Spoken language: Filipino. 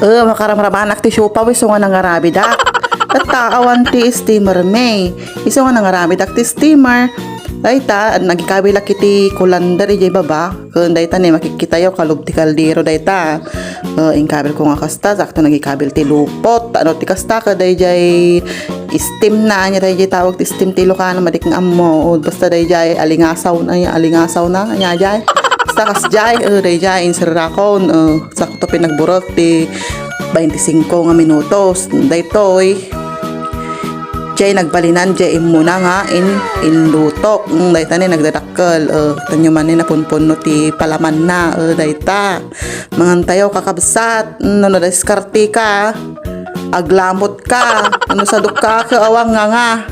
Makaramraman ti siupa iso nga nangarabi dak. At taawan ti steamer may. Iso nga nangarabi dak ti steamer. Dayta, nagkabila kiti kulander ijay baba. Kung dayta ni makikita yo kalub ti kaldero dayta. Ingkabil ko nga kasta, sakto nagikabil ti lupot. Ano ti kasta ka dayjay steam na nya dayjay tawag ti steam ti Ilocano madik nga ammo. Basta dayjay alingasaw na nya jay. Basta kas jay, dayjay insirakon. Sakto pinagburot ti 25 nga minutos. Daytoy jay nagbalinan jay muna nga inlutok dayta ni nagdadakkel tanyo man ni napunpuno ti palaman na dayta mangantayo kakabsat no diskarte ka aglamot ka ano sadok ka awang nga